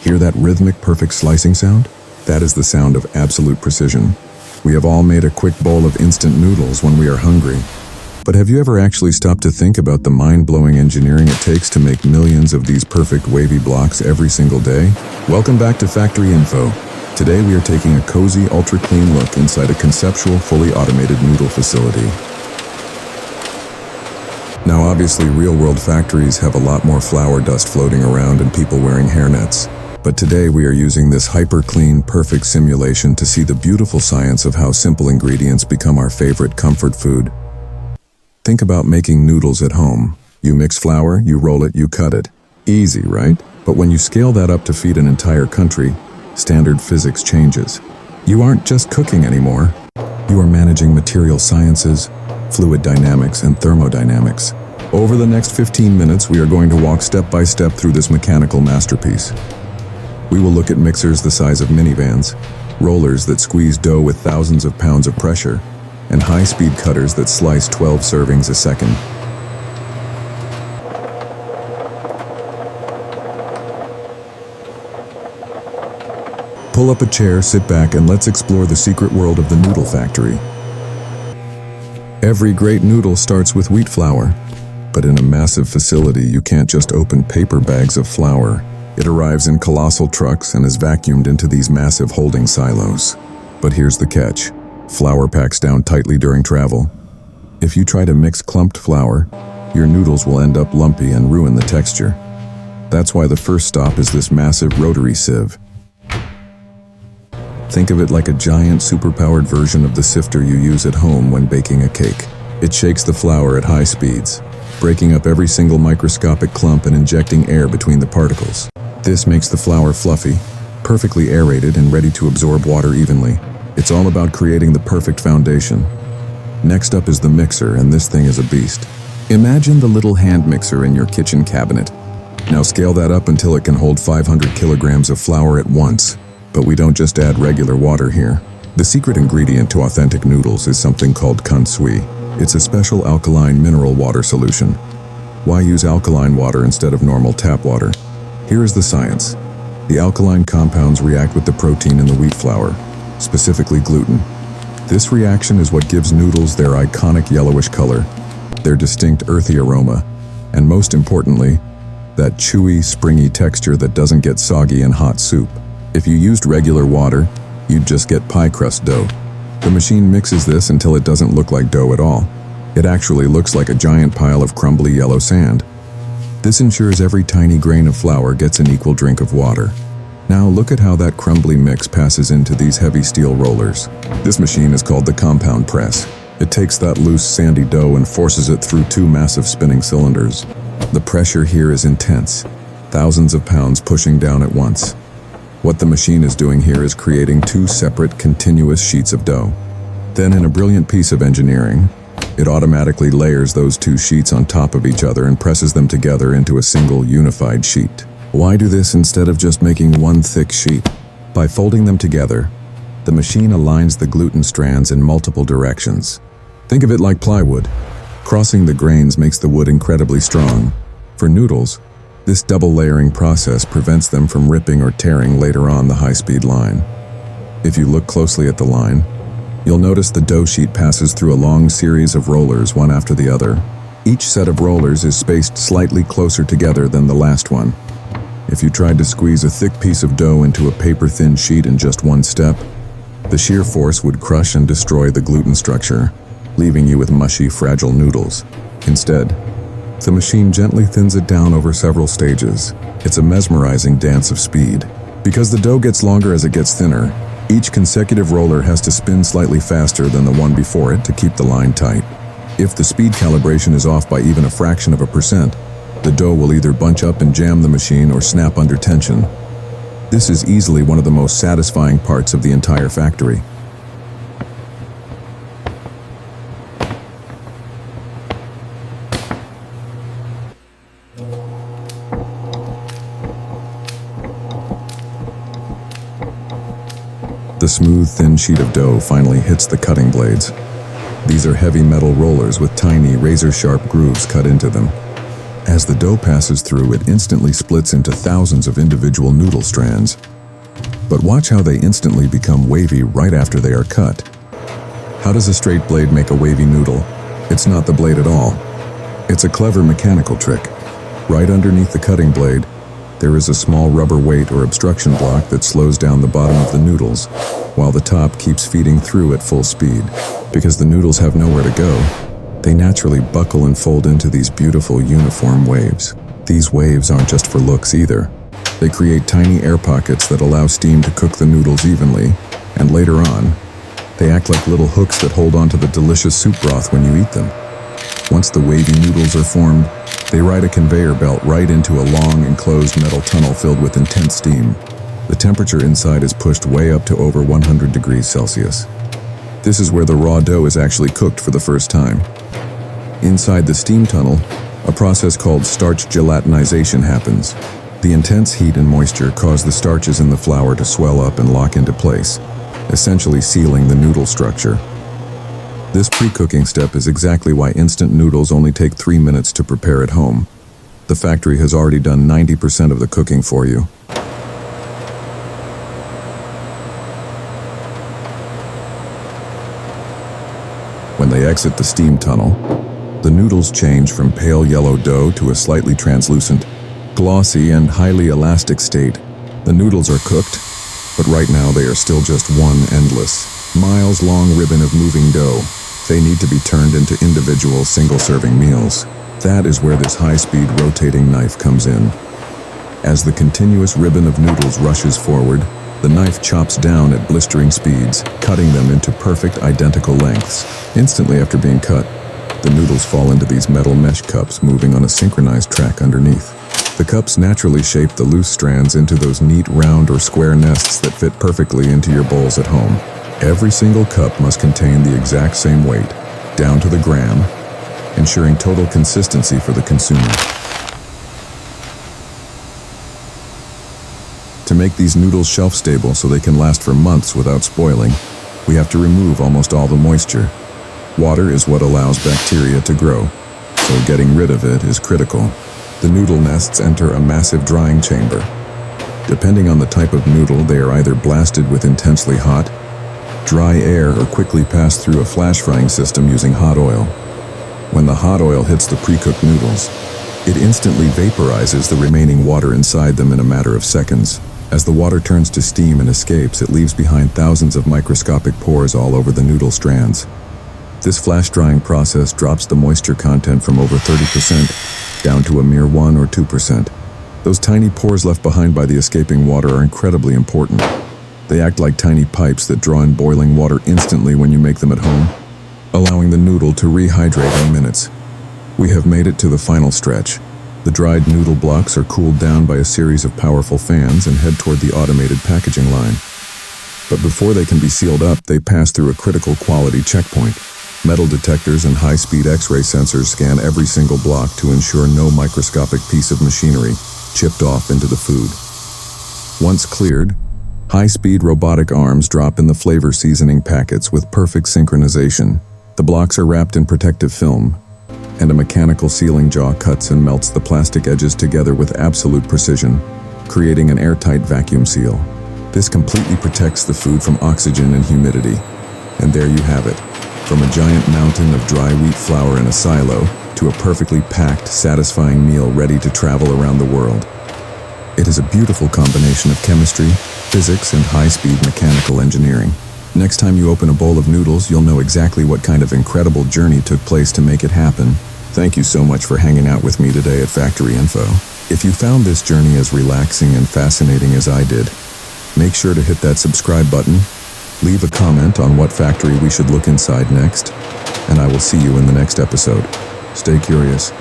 Hear that rhythmic, perfect slicing sound? That is the sound of absolute precision. We have all made a quick bowl of instant noodles when we are hungry. But have you ever actually stopped to think about the mind-blowing engineering it takes to make millions of these perfect wavy blocks every single day? Welcome back to Factory Info. Today we are taking a cozy, ultra-clean look inside a conceptual, fully automated noodle facility. Now obviously real-world factories have a lot more flour dust floating around and people wearing hairnets. But today we are using this hyper-clean, perfect simulation to see the beautiful science of how simple ingredients become our favorite comfort food. Think about making noodles at home. You mix flour, you roll it, you cut it. Easy, right? But when you scale that up to feed an entire country, standard physics changes. You aren't just cooking anymore. You are managing material sciences, fluid dynamics, and thermodynamics. Over the next 15 minutes, we are going to walk step by step through this mechanical masterpiece. We will look at mixers the size of minivans, rollers that squeeze dough with thousands of pounds of pressure, and high-speed cutters that slice 12 servings a second. Pull up a chair, sit back, and let's explore the secret world of the noodle factory. Every great noodle starts with wheat flour, but in a massive facility you can't just open paper bags of flour. It arrives in colossal trucks and is vacuumed into these massive holding silos. But here's the catch. Flour packs down tightly during travel. If you try to mix clumped flour, your noodles will end up lumpy and ruin the texture. That's why the first stop is this massive rotary sieve. Think of it like a giant superpowered version of the sifter you use at home when baking a cake. It shakes the flour at high speeds, breaking up every single microscopic clump and injecting air between the particles. This makes the flour fluffy, perfectly aerated and ready to absorb water evenly. It's all about creating the perfect foundation. Next up is the mixer, and this thing is a beast. Imagine the little hand mixer in your kitchen cabinet. Now scale that up until it can hold 500 kilograms of flour at once. But we don't just add regular water here. The secret ingredient to authentic noodles is something called Kansui. It's a special alkaline mineral water solution. Why use alkaline water instead of normal tap water? Here is the science. The alkaline compounds react with the protein in the wheat flour, specifically gluten. This reaction is what gives noodles their iconic yellowish color, their distinct earthy aroma, and most importantly, that chewy, springy texture that doesn't get soggy in hot soup. If you used regular water, you'd just get pie crust dough. The machine mixes this until it doesn't look like dough at all. It actually looks like a giant pile of crumbly yellow sand. This ensures every tiny grain of flour gets an equal drink of water. Now look at how that crumbly mix passes into these heavy steel rollers. This machine is called the compound press. It takes that loose, sandy dough and forces it through two massive spinning cylinders. The pressure here is intense, thousands of pounds pushing down at once. What the machine is doing here is creating two separate, continuous sheets of dough. Then, in a brilliant piece of engineering, it automatically layers those two sheets on top of each other and presses them together into a single, unified sheet. Why do this instead of just making one thick sheet? By folding them together, the machine aligns the gluten strands in multiple directions. Think of it like plywood. Crossing the grains makes the wood incredibly strong. For noodles, this double layering process prevents them from ripping or tearing later on the high-speed line. If you look closely at the line, you'll notice the dough sheet passes through a long series of rollers, one after the other. Each set of rollers is spaced slightly closer together than the last one. If you tried to squeeze a thick piece of dough into a paper-thin sheet in just one step, the sheer force would crush and destroy the gluten structure, leaving you with mushy, fragile noodles. Instead, the machine gently thins it down over several stages. It's a mesmerizing dance of speed. Because the dough gets longer as it gets thinner, each consecutive roller has to spin slightly faster than the one before it to keep the line tight. If the speed calibration is off by even a fraction of a percent, the dough will either bunch up and jam the machine or snap under tension. This is easily one of the most satisfying parts of the entire factory. The smooth, thin sheet of dough finally hits the cutting blades. These are heavy metal rollers with tiny, razor-sharp grooves cut into them. As the dough passes through, it instantly splits into thousands of individual noodle strands. But watch how they instantly become wavy right after they are cut. How does a straight blade make a wavy noodle? It's not the blade at all. It's a clever mechanical trick. Right underneath the cutting blade, there is a small rubber weight or obstruction block that slows down the bottom of the noodles, while the top keeps feeding through at full speed. Because the noodles have nowhere to go, they naturally buckle and fold into these beautiful uniform waves. These waves aren't just for looks either. They create tiny air pockets that allow steam to cook the noodles evenly, and later on, they act like little hooks that hold onto the delicious soup broth when you eat them. Once the wavy noodles are formed, they ride a conveyor belt right into a long enclosed metal tunnel filled with intense steam. The temperature inside is pushed way up to over 100 degrees Celsius. This is where the raw dough is actually cooked for the first time. Inside the steam tunnel, a process called starch gelatinization happens. The intense heat and moisture cause the starches in the flour to swell up and lock into place, essentially sealing the noodle structure. This pre-cooking step is exactly why instant noodles only take 3 minutes to prepare at home. The factory has already done 90% of the cooking for you. When they exit the steam tunnel, the noodles change from pale yellow dough to a slightly translucent, glossy, and highly elastic state. The noodles are cooked, but right now they are still just one endless, miles-long ribbon of moving dough. They need to be turned into individual single-serving meals. That is where this high-speed rotating knife comes in. As the continuous ribbon of noodles rushes forward, the knife chops down at blistering speeds, cutting them into perfect identical lengths. Instantly after being cut, the noodles fall into these metal mesh cups moving on a synchronized track underneath. The cups naturally shape the loose strands into those neat round or square nests that fit perfectly into your bowls at home. Every single cup must contain the exact same weight, down to the gram, ensuring total consistency for the consumer. To make these noodles shelf-stable so they can last for months without spoiling, we have to remove almost all the moisture. Water is what allows bacteria to grow, so getting rid of it is critical. The noodle nests enter a massive drying chamber. Depending on the type of noodle, they are either blasted with intensely hot, dry air or quickly pass through a flash frying system using hot oil. When the hot oil hits the pre-cooked noodles, it instantly vaporizes the remaining water inside them in a matter of seconds. As the water turns to steam and escapes, it leaves behind thousands of microscopic pores all over the noodle strands. This flash drying process drops the moisture content from over 30% down to a mere 1 or 2%. Those tiny pores left behind by the escaping water are incredibly important. They act like tiny pipes that draw in boiling water instantly when you make them at home, allowing the noodle to rehydrate in minutes. We have made it to the final stretch. The dried noodle blocks are cooled down by a series of powerful fans and head toward the automated packaging line. But before they can be sealed up, they pass through a critical quality checkpoint. Metal detectors and high-speed X-ray sensors scan every single block to ensure no microscopic piece of machinery chipped off into the food. Once cleared, high-speed robotic arms drop in the flavor seasoning packets with perfect synchronization. The blocks are wrapped in protective film, and a mechanical sealing jaw cuts and melts the plastic edges together with absolute precision, creating an airtight vacuum seal. This completely protects the food from oxygen and humidity. And there you have it. From a giant mountain of dry wheat flour in a silo to a perfectly packed, satisfying meal ready to travel around the world. It is a beautiful combination of chemistry, physics, and high-speed mechanical engineering. Next time you open a bowl of noodles, you'll know exactly what kind of incredible journey took place to make it happen. Thank you so much for hanging out with me today at Factory Info. If you found this journey as relaxing and fascinating as I did, make sure to hit that subscribe button, leave a comment on what factory we should look inside next, and I will see you in the next episode. Stay curious.